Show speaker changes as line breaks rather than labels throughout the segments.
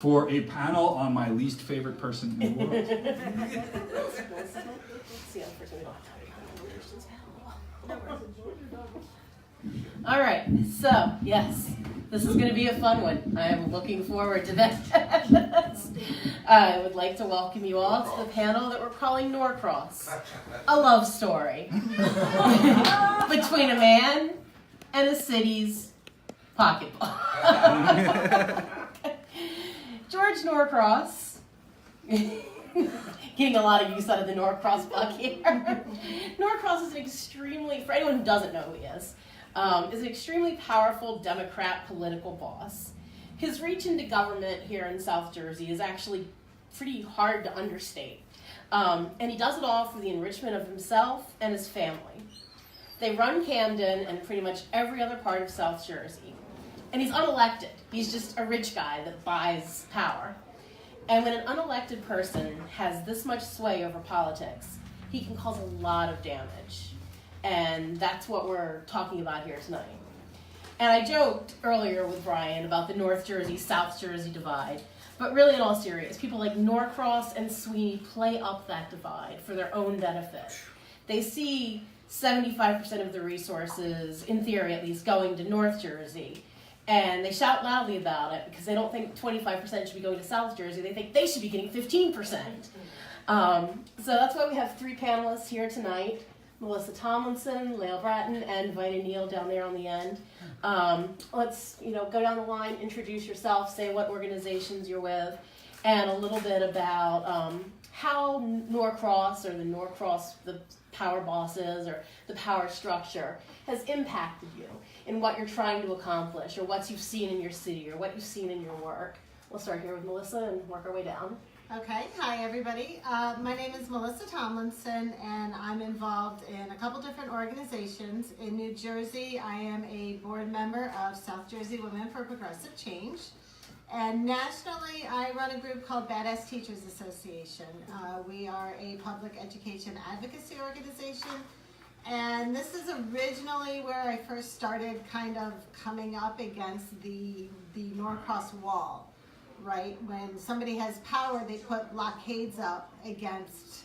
for a panel on my least favorite person in the world.
All right, so yes, this is going to be a fun one. I am looking forward to that. I would like to welcome you all to the panel that we're calling Norcross, a love story between a man and a city's pocketbook. George Norcross, getting a lot of use out of the Norcross bug here. Norcross is an extremely, for anyone who doesn't know who he is an extremely powerful Democrat political boss. His reach into government here in South Jersey is actually pretty hard to understate. And he does it all for the enrichment of himself and his family. They run Camden and pretty much every other part of South Jersey. And he's unelected. He's just a rich guy that buys power. And when an unelected person has this much sway over politics, he can cause a lot of damage. And that's what we're talking about here tonight. And I joked earlier with Brian about the North Jersey, South Jersey divide. But really, in all seriousness, people like Norcross and Sweeney play up that divide for their own benefit. They see 75% of the resources, in theory at least, going to North Jersey. And they shout loudly about it because they don't think 25% should be going to South Jersey. They think they should be getting 15%. So that's why we have three panelists here tonight. Melissa Tomlinson, Lael Bratton, and Vida Neil down there on the end. Let's go down the line, introduce yourself, say what organizations you're with, and a little bit about how Norcross or the power bosses or the power structure has impacted you in what you're trying to accomplish or what you've seen in your city or what you've seen in your work. We'll start here with Melissa and work our way down.
Okay, hi everybody. My name is Melissa Tomlinson and I'm involved in a couple different organizations. In New Jersey, I am a board member of South Jersey Women for Progressive Change. And nationally, I run a group called Badass Teachers Association. We are a public education advocacy organization. And this is originally where I first started kind of coming up against the Norcross wall. Right? When somebody has power, they put blockades up against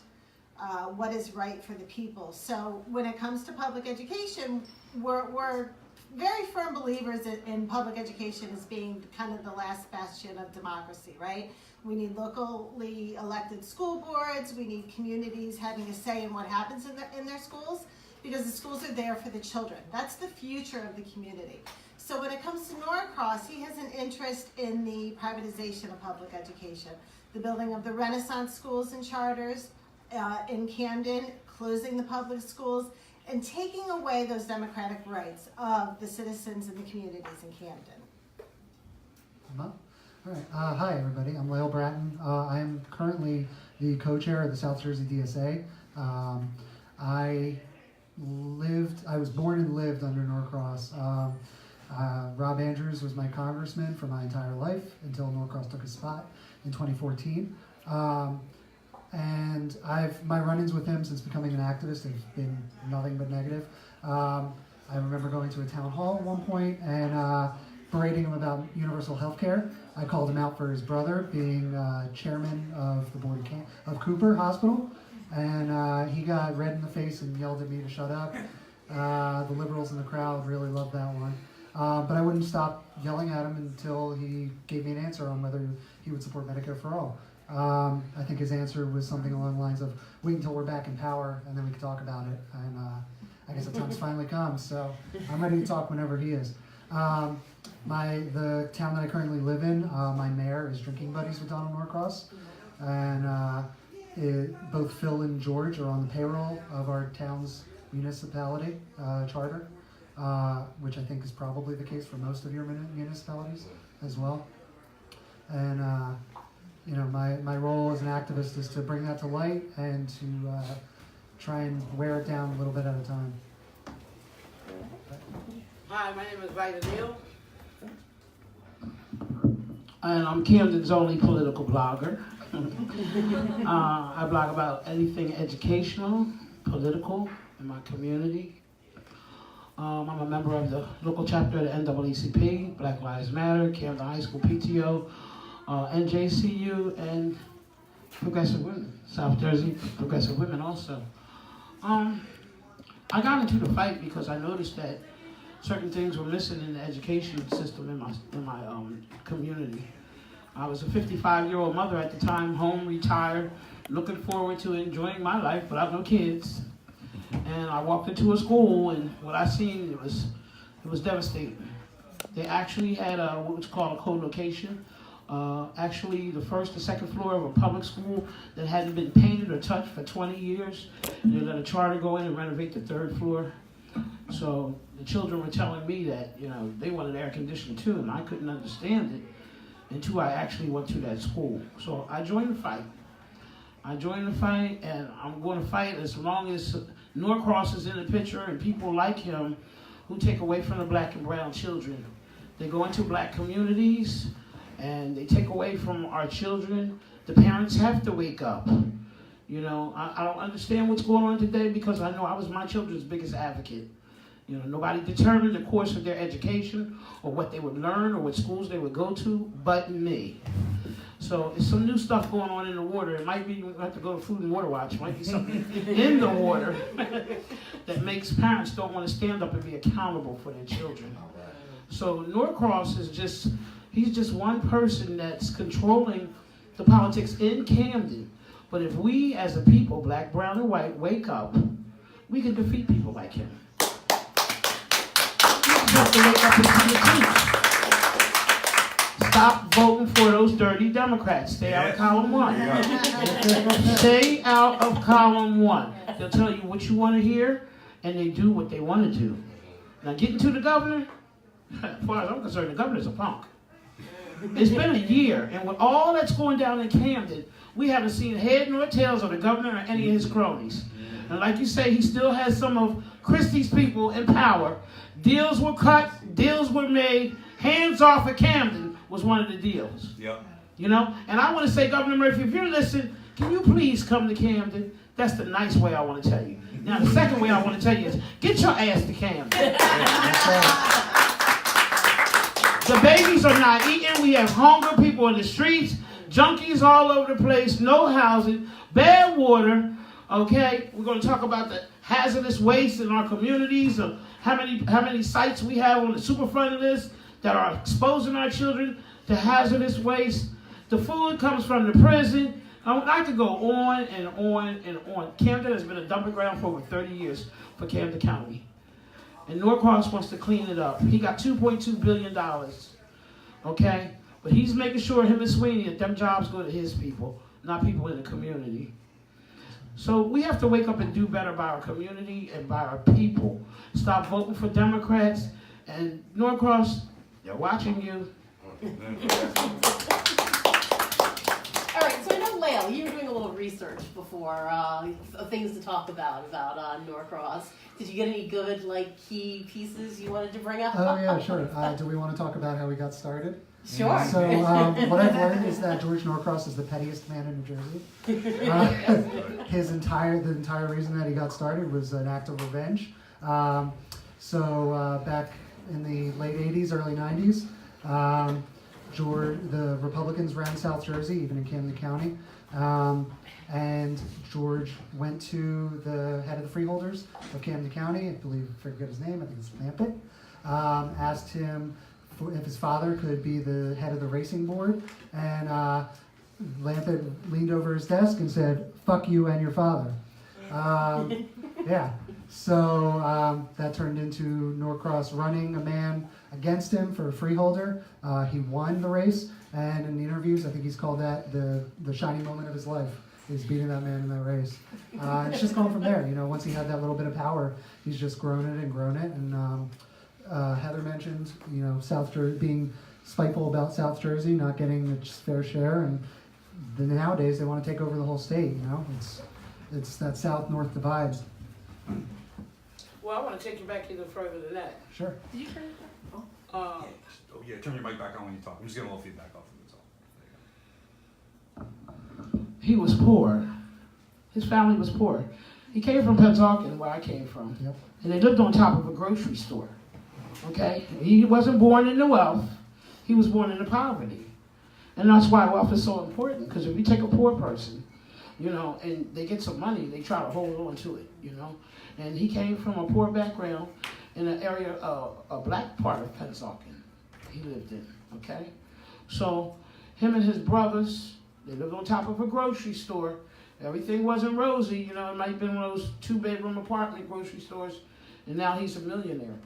what is right for the people. So when it comes to public education, we're very firm believers in public education as being kind of the last bastion of democracy, right? We need locally elected school boards. We need communities having a say in what happens in their schools because the schools are there for the children. That's the future of the community. So when it comes to Norcross, he has an interest in the privatization of public education, the building of the Renaissance schools and charters in Camden, closing the public schools, and taking away those democratic rights of the citizens and the communities in Camden.
All right. Hi, everybody. I'm Lael Bratton. I am currently the co-chair of the South Jersey DSA. I was born and lived under Norcross. Rob Andrews was my congressman for my entire life until Norcross took his spot in 2014. And my run-ins with him since becoming an activist have been nothing but negative. I remember going to a town hall at one point and berating him about universal health care. I called him out for his brother being chairman of the board of Cooper Hospital. And he got red in the face and yelled at me to shut up. The liberals in the crowd really loved that one. But I wouldn't stop yelling at him until he gave me an answer on whether he would support Medicare for all. I think his answer was something along the lines of, wait until we're back in power and then we can talk about it. And I guess the time's finally come, so I'm ready to talk whenever he is. The town that I currently live in, my mayor is drinking buddies with Donald Norcross. And both Phil and George are on the payroll of our town's municipality charter. Which I think is probably the case for most of your municipalities as well. And my role as an activist is to bring that to light and to try and wear it down a little bit at a time.
Hi, my name is Vida Neil. And I'm Camden's only political blogger. I blog about anything educational, political, in my community. I'm a member of the local chapter of the NAACP, Black Lives Matter, Camden High School PTO, NJCU, and Progressive Women, South Jersey Progressive Women also. I got into the fight because I noticed that certain things were missing in the education system in my community. I was a 55-year-old mother at the time, home, retired, looking forward to enjoying my life without no kids. And I walked into a school, and what I seen, it was devastating. They actually had what's called a co-location. Actually, the first and second floor of a public school that hadn't been painted or touched for 20 years. And they let a charter go in and renovate the third floor. So the children were telling me that, they wanted air conditioning too, and I couldn't understand it until I actually went to that school. So I joined the fight. And I'm going to fight as long as Norcross is in the picture and people like him who take away from the black and brown children. They go into black communities and they take away from our children. The parents have to wake up. I don't understand what's going on today because I know I was my children's biggest advocate. Nobody determined the course of their education or what they would learn or what schools they would go to but me. So it's some new stuff going on in the water. It might be, we have to go to Food and Water Watch. It might be something in the water that makes parents don't want to stand up and be accountable for their children. So Norcross he's just one person that's controlling the politics in Camden. But if we as a people, black, brown, and white, wake up, we can defeat people like him. We just have to wake up and see the truth. Stop voting for those dirty Democrats. Stay out of column 1. Stay out of column 1. They'll tell you what you want to hear, and they do what they want to do. Now, getting to the governor, as far as I'm concerned, the governor's a punk. It's been a year, and with all that's going down in Camden, we haven't seen head nor tails of the governor or any of his cronies. And like you say, he still has some of Christie's people in power. Deals were cut, deals were made, hands off of Camden was one of the deals.
Yep.
And I want to say, Governor Murphy, if you're listening, can you please come to Camden? That's the nice way I want to tell you. Now, the second way I want to tell you is, get your ass to Camden. The babies are not eating. We have hungry people in the streets, junkies all over the place, no housing, bad water. Okay, we're going to talk about the hazardous waste in our communities, of how many sites we have on the Superfund list that are exposing our children to hazardous waste. The food comes from the prison. I could go on and on and on. Camden has been a dumping ground for over 30 years for Camden County. And Norcross wants to clean it up. He got $2.2 billion, okay? But he's making sure him and Sweeney that them jobs go to his people, not people in the community. So we have to wake up and do better by our community and by our people. Stop voting for Democrats. And Norcross, they're watching you.
All right, so I know, Lael, you were doing a little research before, things to talk about Norcross. Did you get any good, key pieces you wanted to bring up?
Oh, yeah, sure. Do we want to talk about how we got started?
Sure.
So what I've learned is that George Norcross is the pettiest man in New Jersey. The entire reason that he got started was an act of revenge. Back in the late 80s, early 90s, the Republicans ran South Jersey, even in Camden County. And George went to the head of the freeholders of Camden County, I forget his name, I think it's Lampett, asked him if his father could be the head of the racing board, and Lampett leaned over his desk and said, "Fuck you and your father." So that turned into Norcross running a man against him for a freeholder. He won the race, and in the interviews, I think he's called that the shining moment of his life. He's beating that man in that race. It's just going from there. Once he had that little bit of power, he's just grown it. And Heather mentioned, South Jersey being spiteful about South Jersey not getting its fair share, and nowadays they want to take over the whole state. It's that South-North divide.
Well, I want to take you back even further than that.
Sure.
Did you turn it on?
Turn your mic back on when you talk. I'm just getting a little feedback off of it.
He was poor. His family was poor. He came from Pennsauken, where I came from.
Yep.
And they lived on top of a grocery store. Okay? He wasn't born into wealth. He was born into poverty. And that's why wealth is so important, because if you take a poor person, you know, and they get some money, they try to hold on to it, you know. And he came from a poor background in an area, a black part of Pennsauken he lived in, okay? So him and his brothers, they lived on top of a grocery store. Everything wasn't rosy, you know, it might have been one of those 2-bedroom apartment grocery stores, and now he's a millionaire.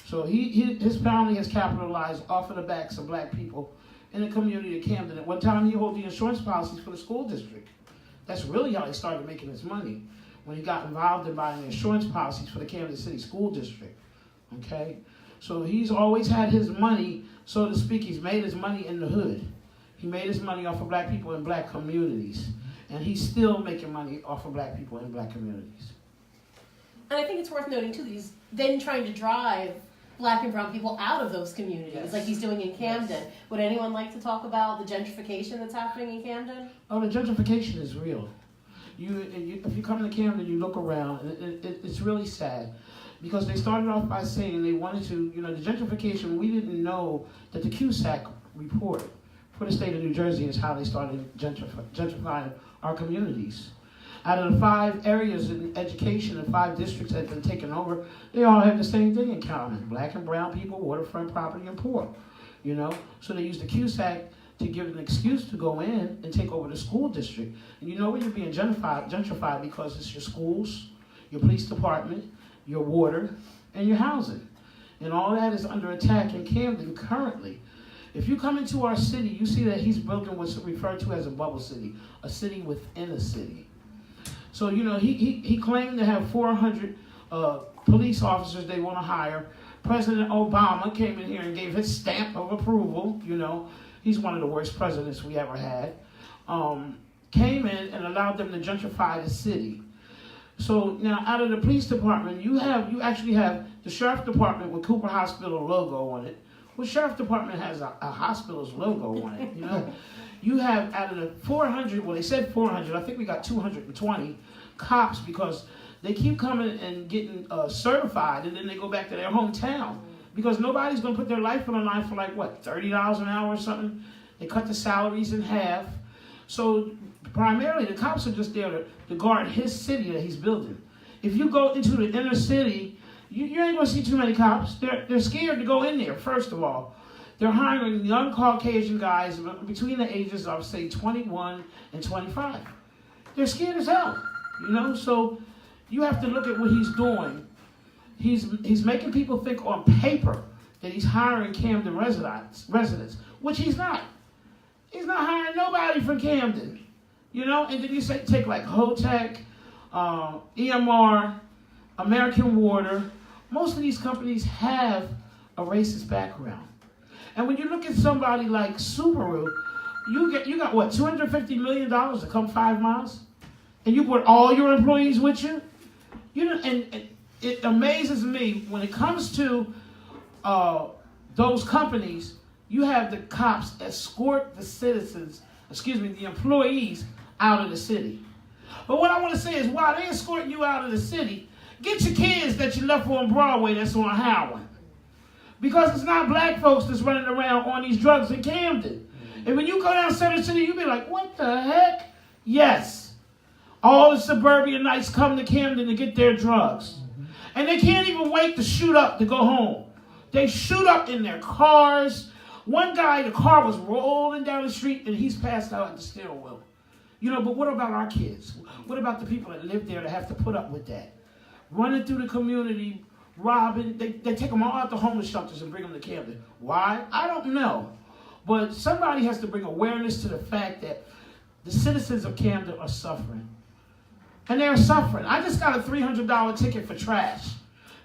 So his family has capitalized off of the backs of black people in the community of Camden. At one time, he held the insurance policies for the school district. That's really how he started making his money, when he got involved in buying insurance policies for the Camden City School District, okay? So he's always had his money, so to speak, he's made his money in the hood. He made his money off of black people in black communities. And he's still making money off of black people in black communities.
And I think it's worth noting, too, that he's then trying to drive black and brown people out of those communities,
Yes.
like he's doing in Camden.
Yes.
Would anyone like to talk about the gentrification that's happening in Camden?
Oh, the gentrification is real. If you come to Camden, you look around, it's really sad. Because they started off by saying they wanted to, you know, the gentrification, we didn't know that the CUSAC report for the state of New Jersey is how they started gentrifying our communities. Out of the 5 areas in education and 5 districts that have been taken over, they all have the same thing in common: black and brown people, waterfront property, and poor. You know, so they used the CUSAC to give an excuse to go in and take over the school district. And you know where you're being gentrified because it's your schools, your police department, your water, and your housing. And all that is under attack in Camden currently. If you come into our city, you see that he's building what's referred to as a bubble city, a city within a city. So, you know, he claimed to have 400 police officers they want to hire. President Obama came in here and gave his stamp of approval. You know, he's one of the worst presidents we ever had. Came in and allowed them to gentrify the city. So now, out of the police department, you actually have the sheriff department with Cooper Hospital logo on it. Well, sheriff department has a hospital's logo on it, you know. You have, out of the 400, well, they said 400, I think we got 220 cops, because they keep coming and getting certified, and then they go back to their hometown, because nobody's going to put their life on the line for like, what, $30 an hour or something? They cut the salaries in half. So primarily, the cops are just there to guard his city that he's building. If you go into the inner city, you ain't going to see too many cops. They're scared to go in there, first of all. They're hiring young Caucasian guys between the ages of, say, 21 and 25. They're scared as hell, you know? So you have to look at what he's doing. He's making people think on paper that he's hiring Camden residents, which he's not. He's not hiring nobody from Camden, you know? And then you take like Hotech, EMR, American Water. Most of these companies have a racist background. And when you look at somebody like Subaru, you got what, $250 million to come 5 miles? And you put all your employees with you? You know, and it amazes me when it comes to those companies, you have the cops escort the employees out of the city. But what I want to say is, while they escorting you out of the city, get your kids that you left on Broadway that's on Howard. Because it's not black folks that's running around on these drugs in Camden. And when you go down Center City, you'll be like, what the heck? Yes. All the suburbanites come to Camden to get their drugs. And they can't even wait to shoot up to go home. They shoot up in their cars. One guy, the car was rolling down the street and he's passed out at the steering wheel. You know, but what about our kids? What about the people that live there that have to put up with that? Running through the community, robbing. They take them all out to homeless shelters and bring them to Camden. Why? I don't know. But somebody has to bring awareness to the fact that the citizens of Camden are suffering. And they're suffering. I just got a $300 ticket for trash.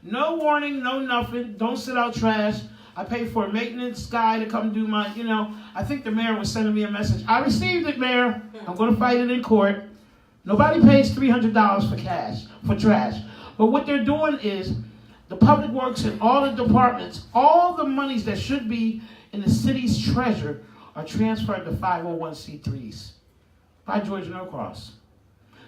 No warning, no nothing. Don't sit out trash. I paid for a maintenance guy to come do my, you know. I think the mayor was sending me a message. I received it, Mayor. I'm going to fight it in court. Nobody pays $300 for trash. But what they're doing is the public works and all the departments, all the monies that should be in the city's treasure are transferred to 501c3s by George Norcross.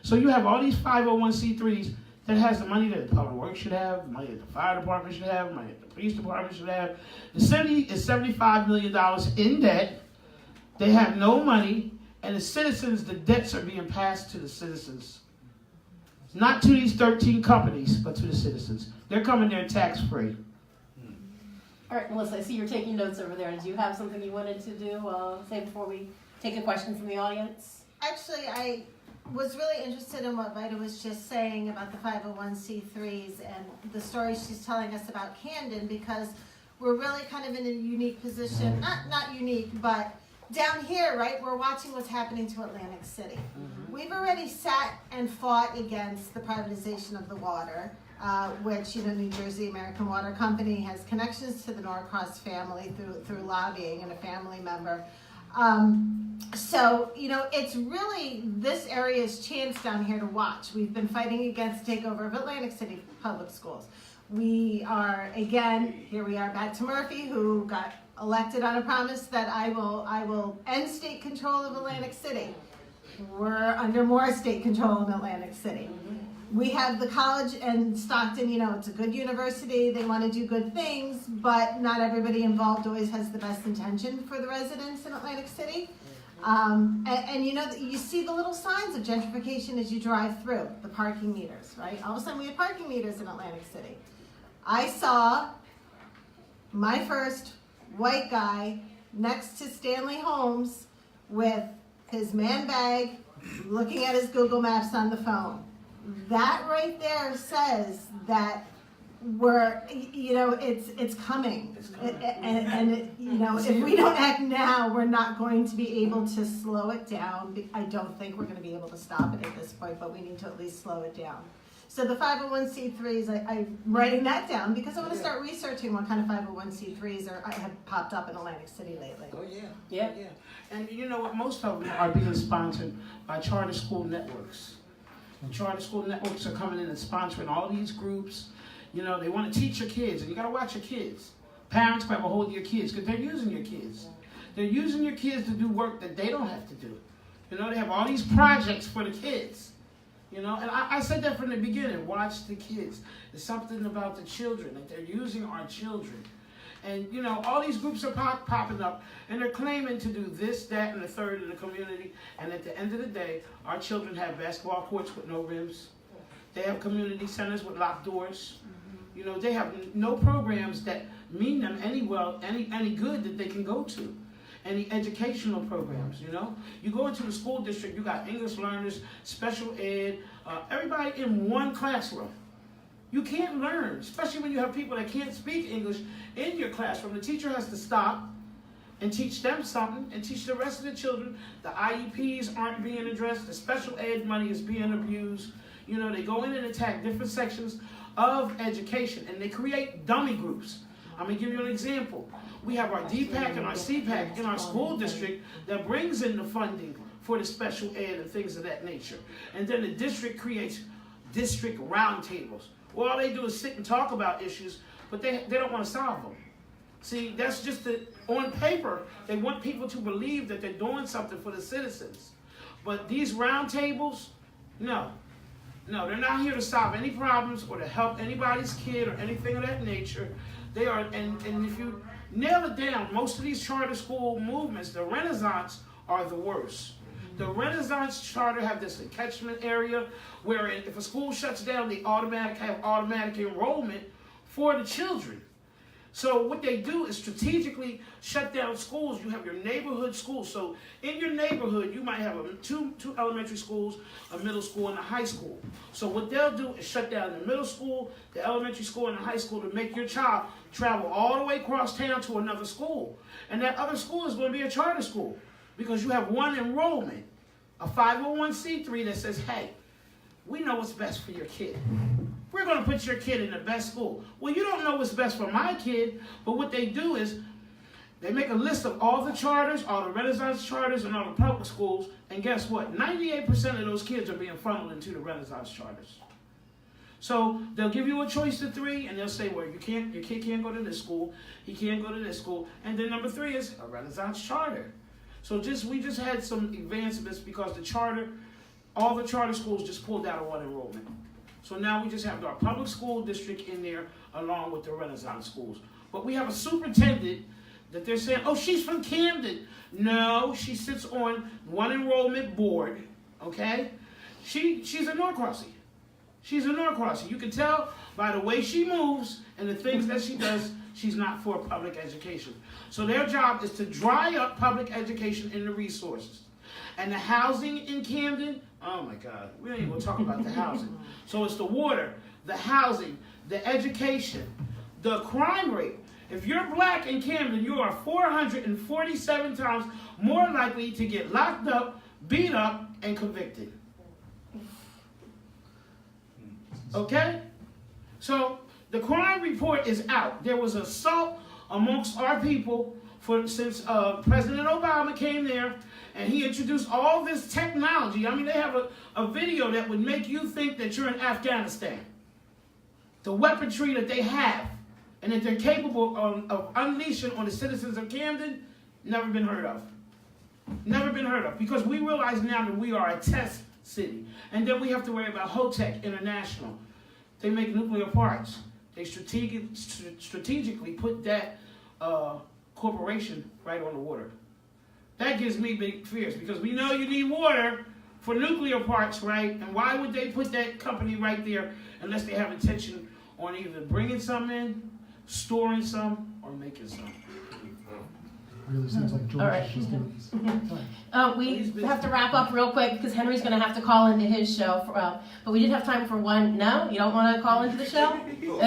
So you have all these 501c3s that has the money that the public works should have, the money that the fire department should have, the money that the police department should have. The city is $75 million in debt. They have no money, and the citizens, the debts are being passed to the citizens. Not to these 13 companies, but to the citizens. They're coming there tax-free.
All right, Melissa, I see you're taking notes over there. Do you have something you wanted to do, say before we take a question from the audience?
Actually, I was really interested in what Vida was just saying about the 501c3s and the story she's telling us about Camden, because we're really kind of in a unique position, not unique, but down here, right, we're watching what's happening to Atlantic City. We've already sat and fought against the privatization of the water, which, New Jersey American Water Company has connections to the Norcross family through lobbying and a family member. So, it's really this area's chance down here to watch. We've been fighting against the takeover of Atlantic City Public Schools. We are, again, here we are back to Murphy, who got elected on a promise that I will end state control of Atlantic City. We're under more state control in Atlantic City. We have the college in Stockton, it's a good university, they want to do good things, but not everybody involved always has the best intention for the residents in Atlantic City. And you see the little signs of gentrification as you drive through, the parking meters, right? All of a sudden we have parking meters in Atlantic City. I saw my first white guy next to Stanley Holmes with his man bag looking at his Google Maps on the phone. That right there says that we're, it's coming. If we don't act now, we're not going to be able to slow it down. I don't think we're going to be able to stop it at this point, but we need to at least slow it down. So the 501c3s, I'm writing that down because I want to start researching what kind of 501c3s have popped up in Atlantic City lately.
Oh, yeah.
Yeah.
Yeah. And you know what? Most of them are being sponsored by charter school networks. And charter school networks are coming in and sponsoring all these groups. They want to teach your kids, and you got to watch your kids. Parents grab a hold of your kids because they're using your kids. They're using your kids to do work that they don't have to do. They have all these projects for the kids. And I said that from the beginning. Watch the kids. There's something about the children, that they're using our children. And, all these groups are popping up, and they're claiming to do this, that, and the third in the community. And at the end of the day, our children have basketball courts with no rims. They have community centers with locked doors. They have no programs that mean them any good that they can go to. Any educational programs, You go into the school district, you got English learners, special ed, everybody in one classroom. You can't learn, especially when you have people that can't speak English in your classroom. The teacher has to stop and teach them something and teach the rest of the children. The IEPs aren't being addressed. The special ed money is being abused. They go in and attack different sections of education, and they create dummy groups. I'm going to give you an example. We have our DPAC and our CPAC in our school district that brings in the funding for the special ed and things of that nature. And then the district creates district roundtables. Well, all they do is sit and talk about issues, but they don't want to solve them. See, that's just on paper, they want people to believe that they're doing something for the citizens. But these roundtables, no, they're not here to solve any problems or to help anybody's kid or anything of that nature. They are, and if you nail it down, most of these charter school movements, the Renaissance, are the worst. The Renaissance charter have this catchment area where if a school shuts down, they have automatic enrollment for the children. So what they do is strategically shut down schools. You have your neighborhood schools. So in your neighborhood, you might have two elementary schools, a middle school, and a high school. So what they'll do is shut down the middle school, the elementary school, and the high school to make your child travel all the way across town to another school. And that other school is going to be a charter school because you have one enrollment, a 501c3 that says, hey, we know what's best for your kid. We're going to put your kid in the best school. Well, you don't know what's best for my kid, but what they do is they make a list of all the charters, all the Renaissance charters, and all the public schools, and guess what? 98% of those kids are being funneled into the Renaissance charters. So they'll give you a choice of 3, and they'll say, well, your kid can't go to this school, he can't go to this school, and then number 3 is a Renaissance charter. So we just had some advancements because all the charter schools just pulled out of one enrollment. So now we just have our public school district in there along with the Renaissance schools. But we have a superintendent that they're saying, oh, she's from Camden. No, she sits on one enrollment board, okay? She's a Norcrossy. She's a Norcrossy. You can tell by the way she moves and the things that she does, she's not for public education. So their job is to dry up public education and the resources. And the housing in Camden, oh my God, we ain't gonna talk about the housing. So it's the water, the housing, the education, the crime rate. If you're black in Camden, you are 447 times more likely to get locked up, beat up, and convicted. Okay? So the crime report is out. There was assault amongst our people since President Obama came there and he introduced all this technology. I mean, they have a video that would make you think that you're in Afghanistan. The weaponry that they have and that they're capable of unleashing on the citizens of Camden, never been heard of. Never been heard of. Because we realize now that we are a test city. And then we have to worry about Hotech International. They make nuclear parts. They strategically put that corporation right on the water. That gives me big fears because we know you need water for nuclear parts, right? And why would they put that company right there unless they have intention on either bringing some in, storing some, or making some?
Really seems like George
All right.
is doing this.
We have to wrap up real quick because Henry's going to have to call into his show. But we did have time for one. No? You don't want to call into the show?
We can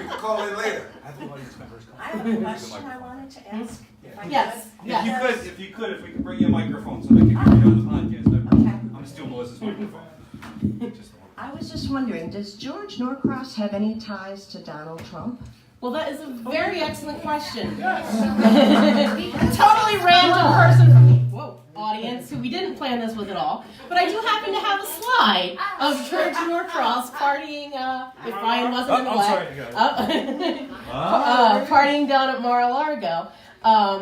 call in later.
I have a audience members
I have a question I wanted to ask. If I
Yes.
could.
Yes.
If you could, if we could bring you a microphone so they can hear you on the podcast.
Okay.
I'm gonna steal Melissa's microphone. Just a
I was just wondering, does George Norcross have any ties to Donald Trump?
Well, that is a very excellent question. A totally random person from the audience who we didn't plan this with at all. But I do happen to have a slide of George Norcross partying, if Ryan wasn't in the
I'm
way.
sorry, I
Partying down at Mar-a-Lago.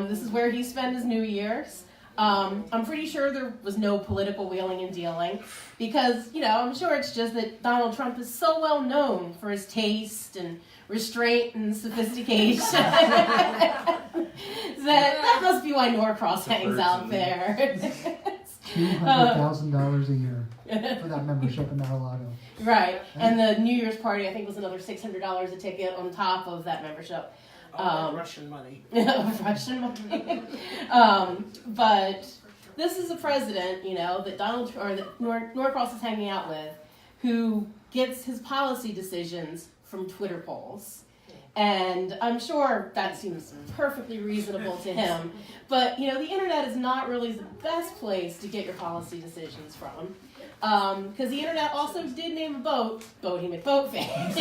This is where he spent his New Year's. I'm pretty sure there was no political wheeling and dealing because, I'm sure it's just that Donald Trump is so well known for his taste and restraint and sophistication. that must be why Norcross hangs out there.
$200,000 a year for that membership in Mar-a-Lago.
Right, and the New Year's party I think was another $600 a ticket on top of that membership.
Russian money.
Russian money. But this is a president, that that Norcross is hanging out with, who gets his policy decisions from Twitter polls. And I'm sure that seems perfectly reasonable to him. But, the internet is not really the best place to get your policy decisions from. Because the internet also did name a boat, Boaty McBoatface.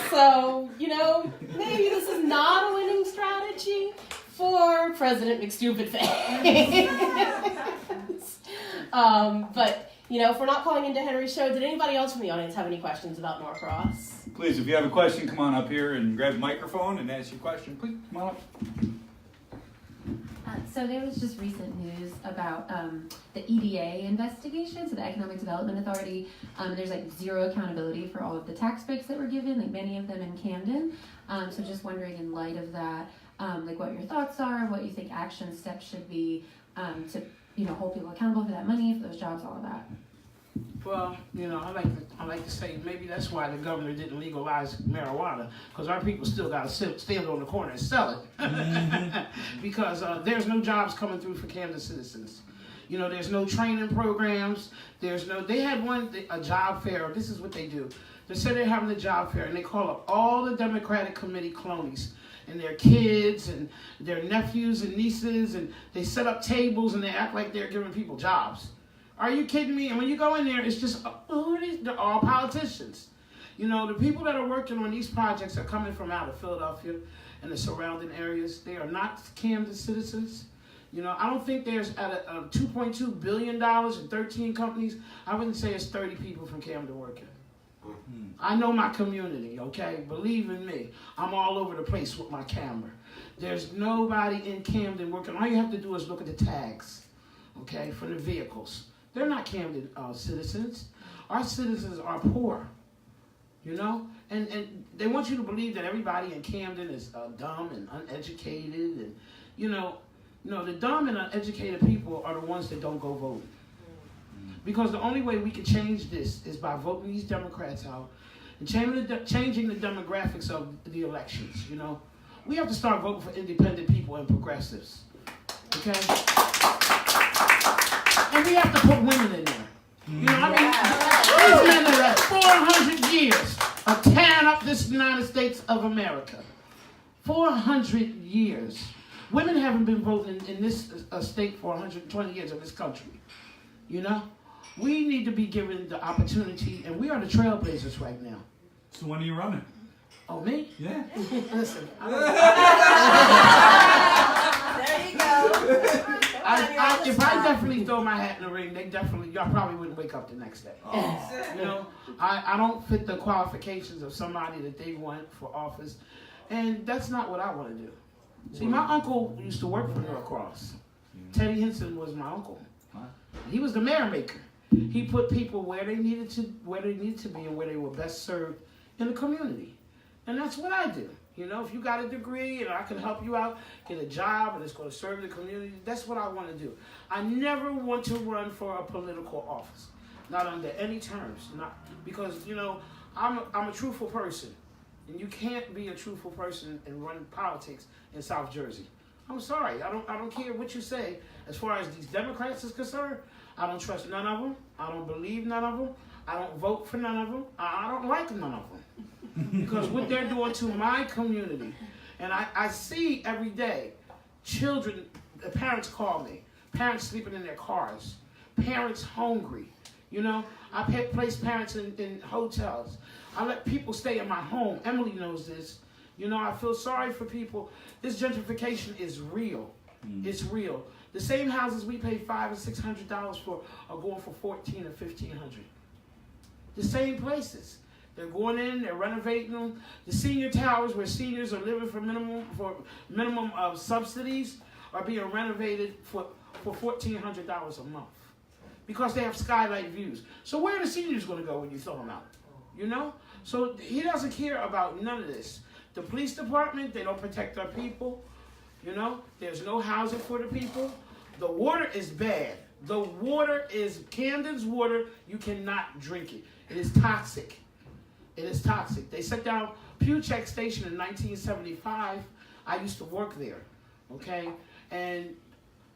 So, maybe this is not a winning strategy for President McStupidface. But, if we're not calling into Henry's show, did anybody else from the audience have any questions about Norcross?
Please, if you have a question, come on up here and grab the microphone and ask your question. Please, come on up.
So there was just recent news about the EDA investigation, so the Economic Development Authority. There's zero accountability for all of the tax breaks that were given, many of them in Camden. So just wondering, in light of that, what your thoughts are, what you think action steps should be to hold people accountable for that money, for those jobs, all of that.
Well, I like to say maybe that's why the governor didn't legalize marijuana, because our people still got to stand on the corner and sell it, because there's no jobs coming through for Camden citizens. There's no training programs. They had a job fair. This is what they do. They said they're having a job fair, and they call up all the Democratic committee cronies and their kids and their nephews and nieces, and they set up tables and they act like they're giving people jobs. Are you kidding me? And when you go in there, it's just, they're all politicians. The people that are working on these projects are coming from out of Philadelphia and the surrounding areas. They are not Camden citizens. I don't think there's at a $2.2 billion and 13 companies, I wouldn't say it's 30 people from Camden working. I know my community, okay? Believe in me. I'm all over the place with my camera. There's nobody in Camden working. All you have to do is look at the tags, okay, for the vehicles. They're not Camden citizens. Our citizens are poor, And they want you to believe that everybody in Camden is dumb and uneducated, and the dumb and uneducated people are the ones that don't go vote. Because the only way we can change this is by voting these Democrats out and changing the demographics of the elections. We have to start voting for independent people and progressives. Okay? And we have to put women in there. These men that have 400 years of tearing up this United States of America. 400 years. Women haven't been voting in this state for 120 years of this country. We need to be given the opportunity, and we are the trailblazers right now.
So when are you running?
Oh, me?
Yeah.
Listen.
There you go.
If I definitely throw my hat in the ring, y'all probably wouldn't wake up the next day. I don't fit the qualifications of somebody that they want for office, and that's not what I want to do. See, my uncle used to work for Norcross. Teddy Henson was my uncle. He was the mayor maker. He put people where they needed to be and where they were best served in the community. And that's what I do. If you got a degree and I can help you out, get a job and it's going to serve the community, that's what I want to do. I never want to run for a political office, not under any terms. Not because I'm a truthful person, and you can't be a truthful person and run politics in South Jersey. I'm sorry. I don't care what you say. As far as these Democrats is concerned, I don't trust none of them. I don't believe none of them. I don't vote for none of them. I don't like none of them. Because what they're doing to my community, and I see every day, children, parents call me, parents sleeping in their cars, parents hungry. I place parents in hotels. I let people stay in my home. Emily knows this. I feel sorry for people. This gentrification is real. It's real. The same houses we pay $500 and $600 for are going for $1,400 or $1,500. The same places. They're going in, they're renovating them. The senior towers where seniors are living for minimum of subsidies are being renovated for $1,400 a month because they have skylight views. So where are the seniors going to go when you throw them out? So he doesn't care about none of this. The police department, they don't protect our people. There's no housing for the people. The water is bad. The water is Camden's water. You cannot drink it. It is toxic. It is toxic. They shut down Pewcheck Station in 1975. I used to work there, okay? And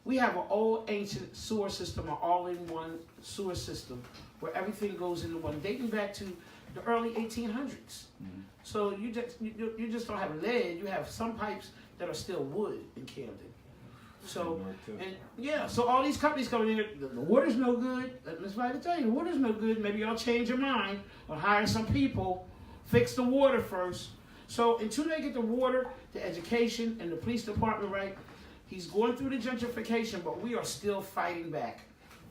we have an old ancient sewer system, an all-in-one sewer system, where everything goes into one, dating back to the early 1800s. So you just don't have lead. You have some pipes that are still wood in Camden. So so all these companies coming in, the water's no good. Let's try to tell you, the water's no good. Maybe y'all change your mind or hire some people, fix the water first. So until they get the water, the education, and the police department right, he's going through the gentrification, but we are still fighting back.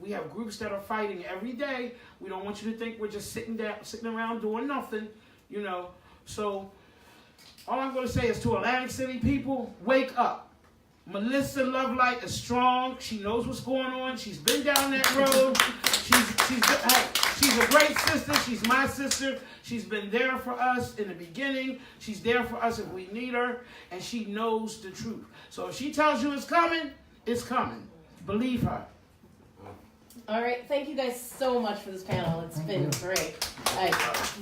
We have groups that are fighting every day. We don't want you to think we're just sitting around doing nothing, So all I'm going to say is to Atlantic City people, wake up. Melissa Lovelight is strong. She knows what's going on. She's been down that road. She's a great sister. She's my sister. She's been there for us in the beginning. She's there for us if we need her. And she knows the truth. So if she tells you it's coming, it's coming. Believe her.
All right. Thank you guys so much for this panel. It's been great. I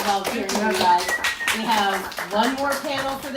love hearing you guys. We have one more panel for this.